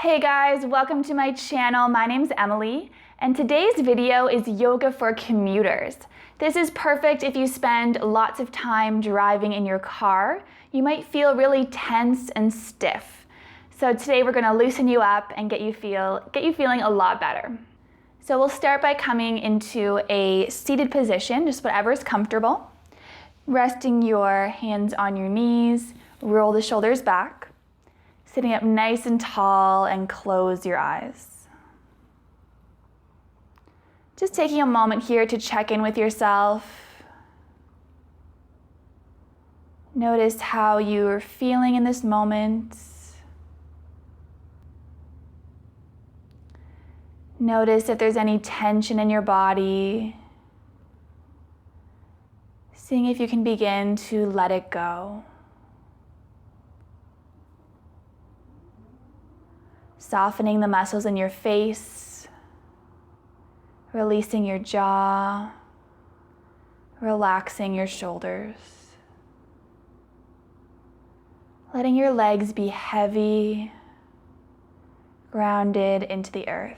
Hey guys, welcome to my channel. My name's Emily, and today's video is yoga for commuters. This is perfect if you spend lots of time driving in your car. You might feel really tense and stiff. So today we're going to loosen you up and get you feeling a lot better. So we'll start by coming into a seated position, just whatever's comfortable. Resting your hands on your knees, roll the shoulders back. Sitting up nice and tall and close your eyes. Just taking a moment here to check in with yourself. Notice how you're feeling in this moment. Notice if there's any tension in your body. Seeing if you can begin to let it go. Softening the muscles in your face, releasing your jaw, relaxing your shoulders. Letting your legs be heavy, grounded into the earth.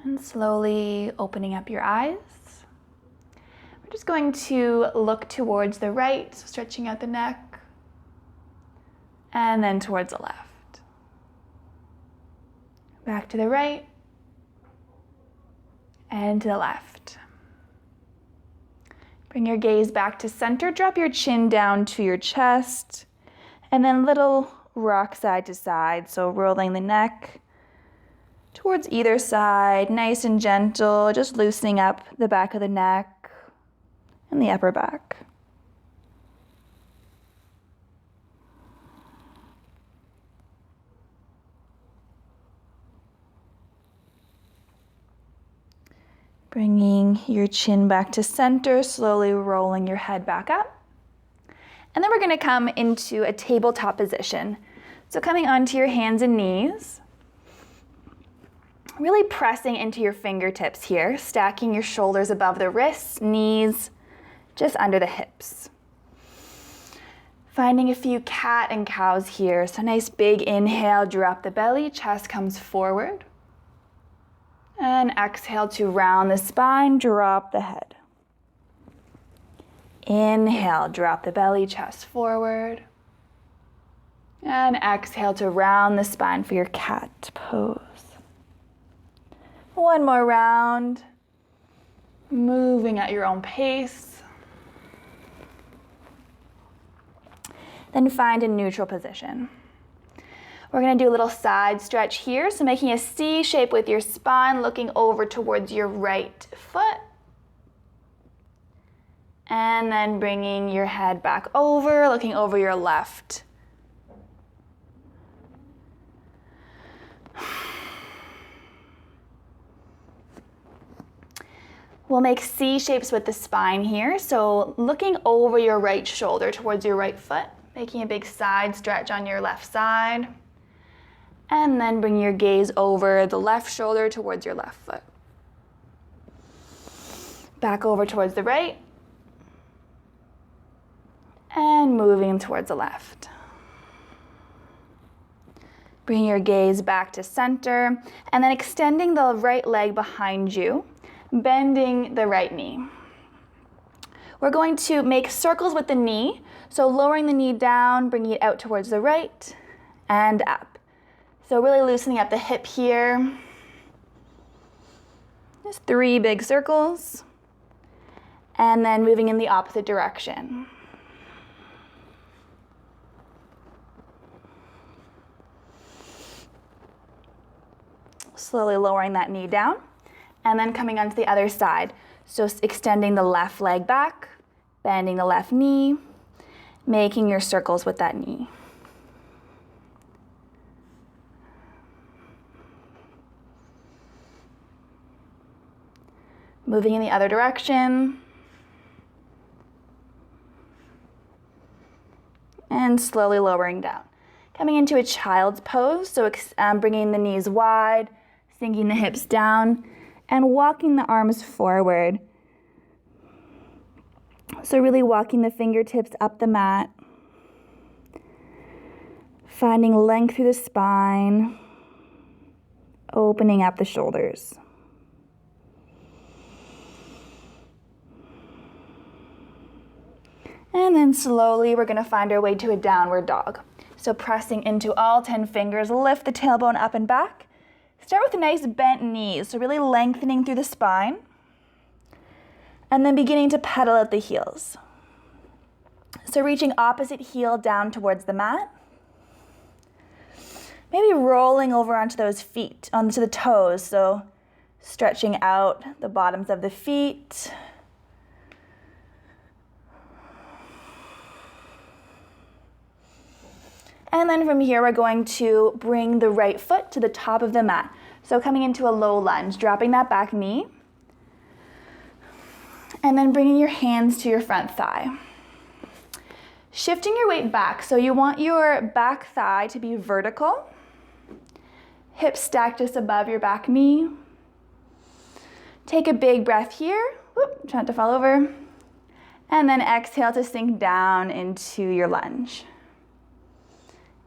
And slowly opening up your eyes. We're just going to look towards the right, so stretching out the neck, and then towards the left. Back to the right, and to the left. Bring your gaze back to center, drop your chin down to your chest, and then little rock side to side, so rolling the neck towards either side, nice and gentle, just loosening up the back of the neck. And the upper back. Bringing your chin back to center, slowly rolling your head back up. And then we're going to come into a tabletop position. So coming onto your hands and knees. Really pressing into your fingertips here, stacking your shoulders above the wrists, knees, just under the hips. Finding a few cat and cows here. So nice big inhale, drop the belly, chest comes forward. And exhale to round the spine, drop the head. Inhale, drop the belly, chest forward. And exhale to round the spine for your cat pose. One more round. Moving at your own pace. Then find a neutral position. We're going to do a little side stretch here, so making a C shape with your spine, looking over towards your right foot. And then bringing your head back over, looking over your left. We'll make C shapes with the spine here, so looking over your right shoulder towards your right foot. Making a big side stretch on your left side. And then bring your gaze over the left shoulder towards your left foot. Back over towards the right. And moving towards the left. Bring your gaze back to center. And then extending the right leg behind you. Bending the right knee. We're going to make circles with the knee. So lowering the knee down, bringing it out towards the right and up. So really loosening up the hip here. Just 3 big circles. And then moving in the opposite direction. Slowly lowering that knee down. And then coming onto the other side. So extending the left leg back, bending the left knee, making your circles with that knee. Moving in the other direction. And slowly lowering down. Coming into a child's pose, so bringing the knees wide, sinking the hips down, and walking the arms forward. So really walking the fingertips up the mat, finding length through the spine, opening up the shoulders. And then slowly we're going to find our way to a downward dog. So pressing into all 10 fingers, lift the tailbone up and back. Start with a nice bent knees, so really lengthening through the spine. And then beginning to pedal at the heels. So reaching opposite heel down towards the mat. Maybe rolling over onto those feet, onto the toes, so stretching out the bottoms of the feet. And then from here, we're going to bring the right foot to the top of the mat. So coming into a low lunge, dropping that back knee. And then bringing your hands to your front thigh. Shifting your weight back. So you want your back thigh to be vertical. Hips stacked just above your back knee. Take a big breath here. Whoop, try not to fall over. And then exhale to sink down into your lunge.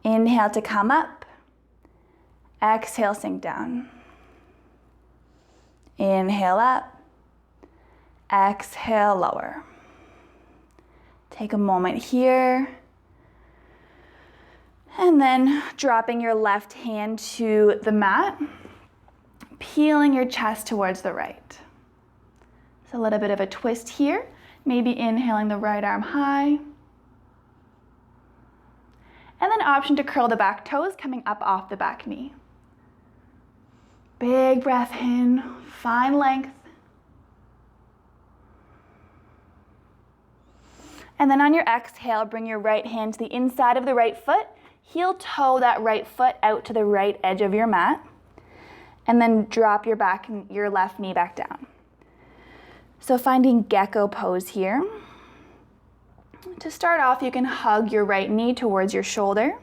Inhale to come up. Exhale, sink down. Inhale up. Exhale, lower. Take a moment here. And then dropping your left hand to the mat, peeling your chest towards the right. So a little bit of a twist here. Maybe inhaling the right arm high. And then option to curl the back toes coming up off the back knee. Big breath in, find length. And then on your exhale, bring your right hand to the inside of the right foot. Heel toe that right foot out to the right edge of your mat. And then drop your left knee back down. So finding gecko pose here. To start off, you can hug your right knee towards your shoulder.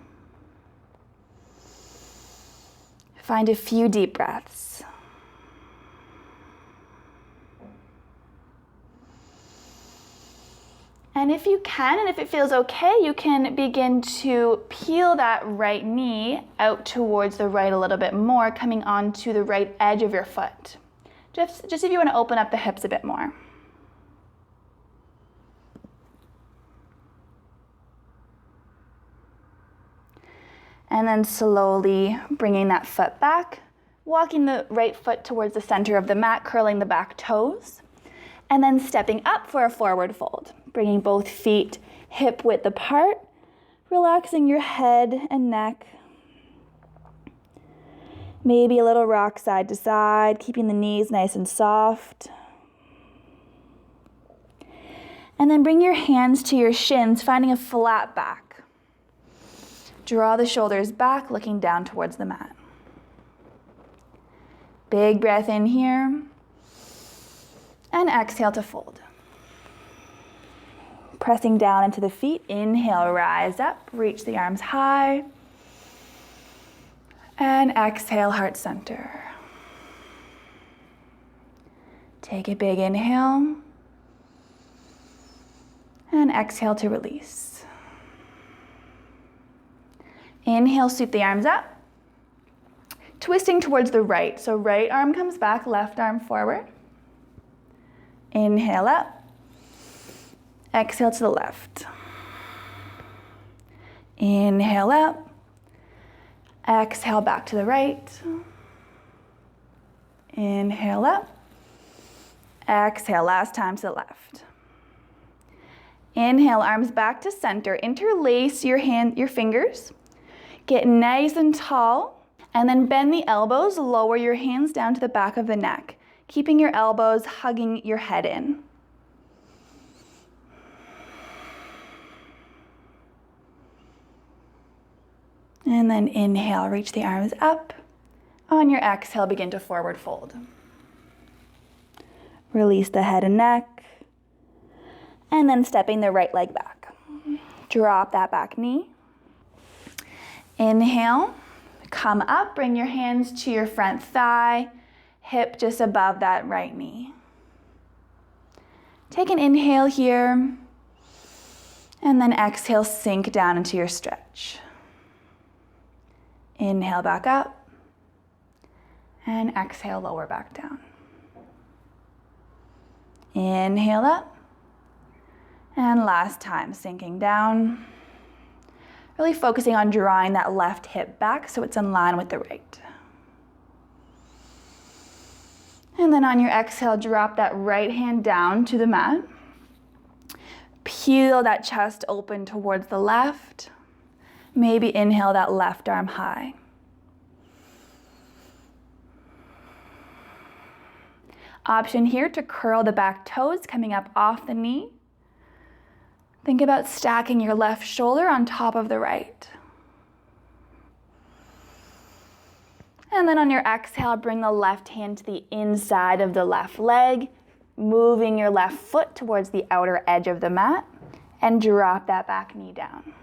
Find a few deep breaths. And if you can, and if it feels okay, you can begin to peel that right knee out towards the right a little bit more, coming onto the right edge of your foot. Just if you want to open up the hips a bit more. And then slowly bringing that foot back, walking the right foot towards the center of the mat, curling the back toes, and then stepping up for a forward fold, bringing both feet hip width apart, relaxing your head and neck. Maybe a little rock side to side, keeping the knees nice and soft. And then bring your hands to your shins, finding a flat back. Draw the shoulders back, looking down towards the mat. Big breath in here. And exhale to fold. Pressing down into the feet. Inhale, rise up, reach the arms high. And exhale, heart center. Take a big inhale. And exhale to release. Inhale, sweep the arms up. Twisting towards the right. So right arm comes back, left arm forward. Inhale up. Exhale to the left. Inhale up. Exhale back to the right. Inhale up. Exhale, last time to the left. Inhale, arms back to center. Interlace your fingers. Get nice and tall, and then bend the elbows, lower your hands down to the back of the neck, keeping your elbows hugging your head in. And then inhale, reach the arms up. On your exhale, begin to forward fold. Release the head and neck, and then stepping the right leg back. Drop that back knee. Inhale, come up, bring your hands to your front thigh, hip just above that right knee. Take an inhale here, and then exhale, sink down into your stretch. Inhale back up, and exhale, lower back down. Inhale up, and last time, sinking down. Really focusing on drawing that left hip back so it's in line with the right. And then on your exhale, drop that right hand down to the mat. Peel that chest open towards the left. Maybe inhale that left arm high. Option here to curl the back toes coming up off the knee. Think about stacking your left shoulder on top of the right. And then on your exhale, bring the left hand to the inside of the left leg, moving your left foot towards the outer edge of the mat, and drop that back knee down.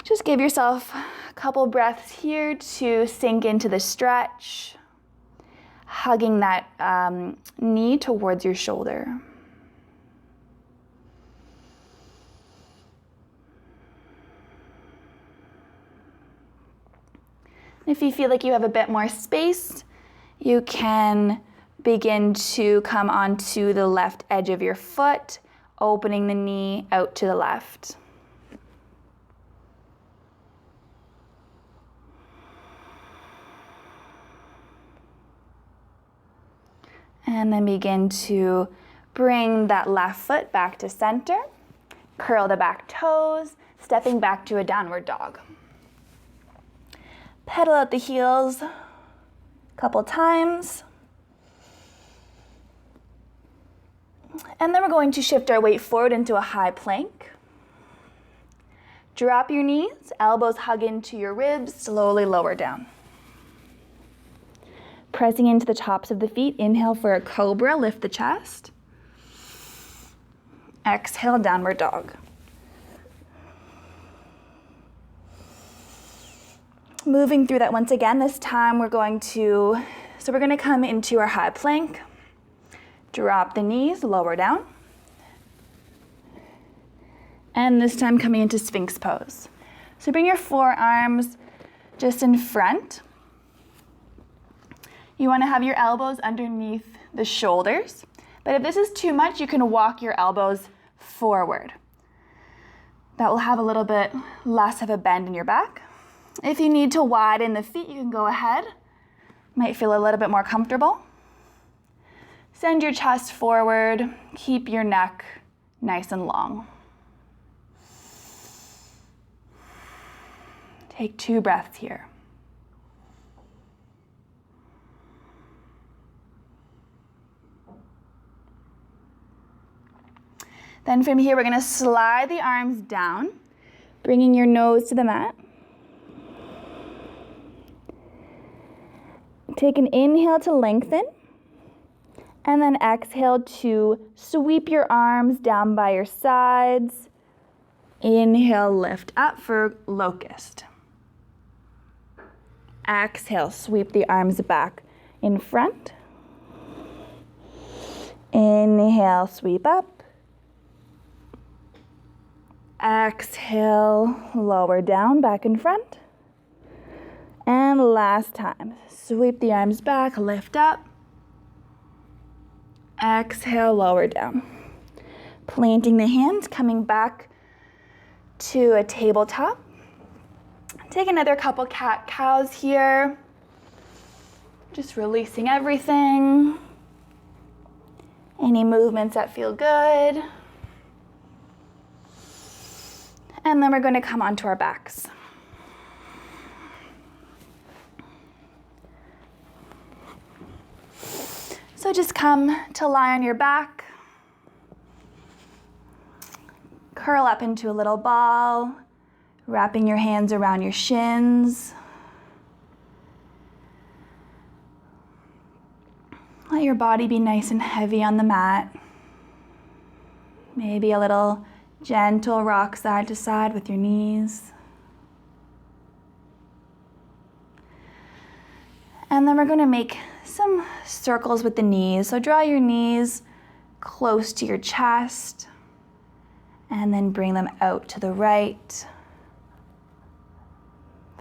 Just give yourself a couple breaths here to sink into the stretch, hugging that knee towards your shoulder. If you feel like you have a bit more space, you can begin to come onto the left edge of your foot, opening the knee out to the left. And then begin to bring that left foot back to center. Curl the back toes, stepping back to a downward dog. Pedal out the heels a couple times. And then we're going to shift our weight forward into a high plank. Drop your knees, elbows hug into your ribs, slowly lower down. Pressing into the tops of the feet, inhale for a cobra, lift the chest. Exhale, downward dog. Moving through that once again, this time we're going to come into our high plank. Drop the knees, lower down. And this time coming into Sphinx pose. So bring your forearms just in front. You want to have your elbows underneath the shoulders, but if this is too much, you can walk your elbows forward. That will have a little bit less of a bend in your back. If you need to widen the feet, you can go ahead. Might feel a little bit more comfortable. Send your chest forward, keep your neck nice and long. Take 2 breaths here. Then from here, we're going to slide the arms down, bringing your nose to the mat. Take an inhale to lengthen, and then exhale to sweep your arms down by your sides. Inhale, lift up for locust. Exhale, sweep the arms back in front. Inhale, sweep up. Exhale, lower down, back in front. And last time, sweep the arms back, lift up. Exhale, lower down. Planting the hands, coming back to a tabletop. Take another couple cat-cows here. Just releasing everything. Any movements that feel good. And then we're going to come onto our backs. So just come to lie on your back. Curl up into a little ball, wrapping your hands around your shins. Let your body be nice and heavy on the mat. Maybe a little gentle rock side to side with your knees. And then we're going to make some circles with the knees. So draw your knees close to your chest and then bring them out to the right,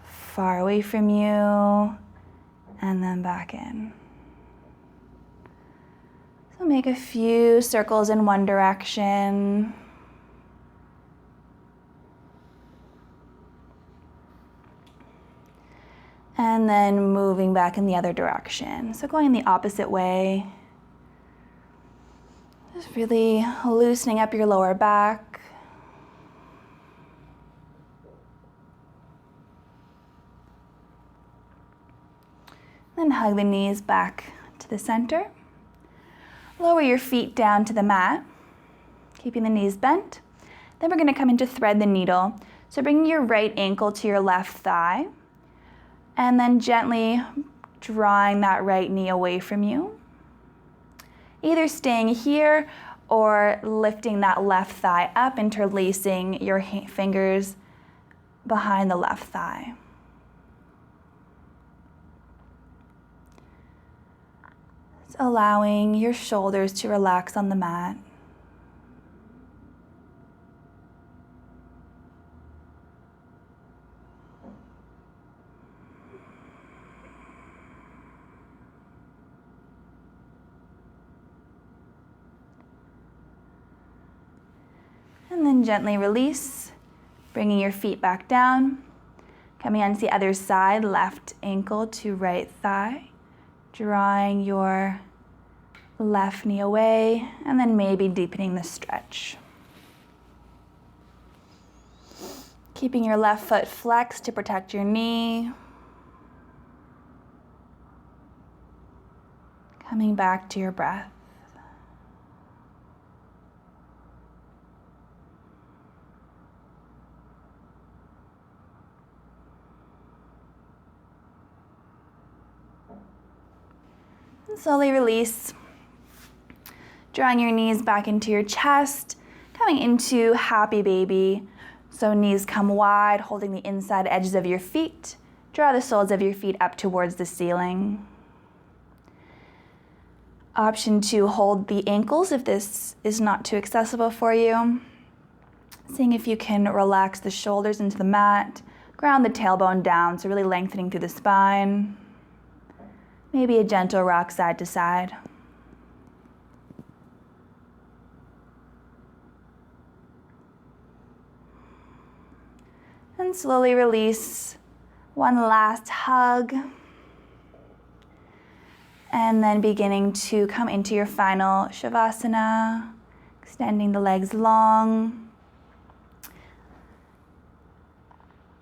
far away from you, and then back in. So make a few circles in one direction. And then moving back in the other direction. So going the opposite way. Just really loosening up your lower back. Then hug the knees back to the center. Lower your feet down to the mat, keeping the knees bent. Then we're going to come into thread the needle. So bring your right ankle to your left thigh. And then gently drawing that right knee away from you. Either staying here or lifting that left thigh up, interlacing your fingers behind the left thigh. Just allowing your shoulders to relax on the mat. And then gently release, bringing your feet back down, coming onto the other side, left ankle to right thigh, drawing your left knee away, and then maybe deepening the stretch. Keeping your left foot flexed to protect your knee. Coming back to your breath. And slowly release, drawing your knees back into your chest, coming into happy baby. So knees come wide, holding the inside edges of your feet. Draw the soles of your feet up towards the ceiling. Option 2, hold the ankles if this is not too accessible for you. Seeing if you can relax the shoulders into the mat, ground the tailbone down, so really lengthening through the spine. Maybe a gentle rock side to side. And slowly release. One last hug. And then beginning to come into your final Shavasana, extending the legs long.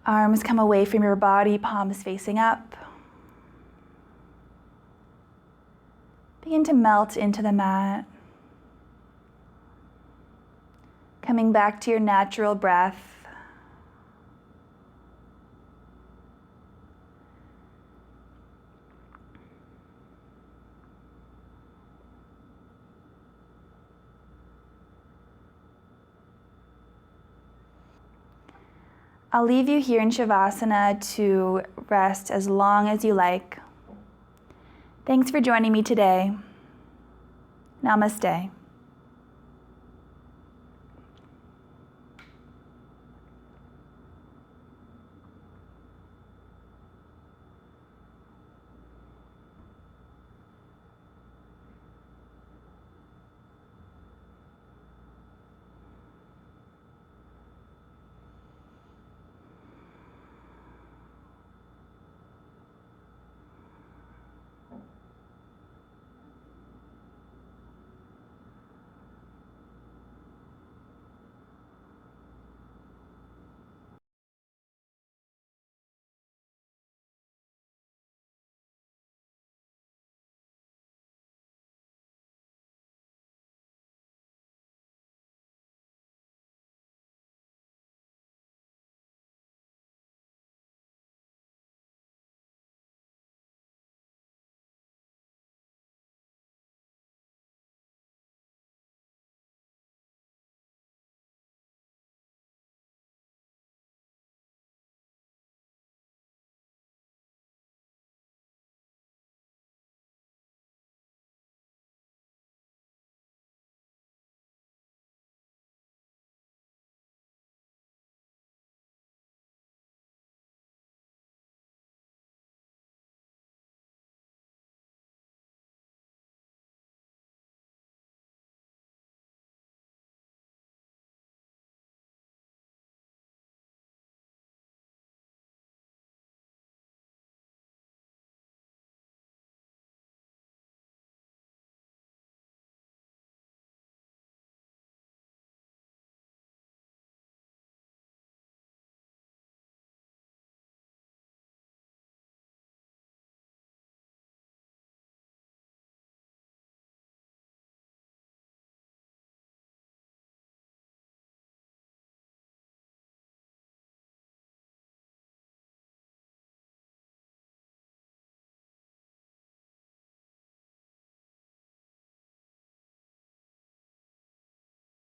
Arms come away from your body, palms facing up. Begin to melt into the mat. Coming back to your natural breath. I'll leave you here in Shavasana to rest as long as you like. Thanks for joining me today. Namaste.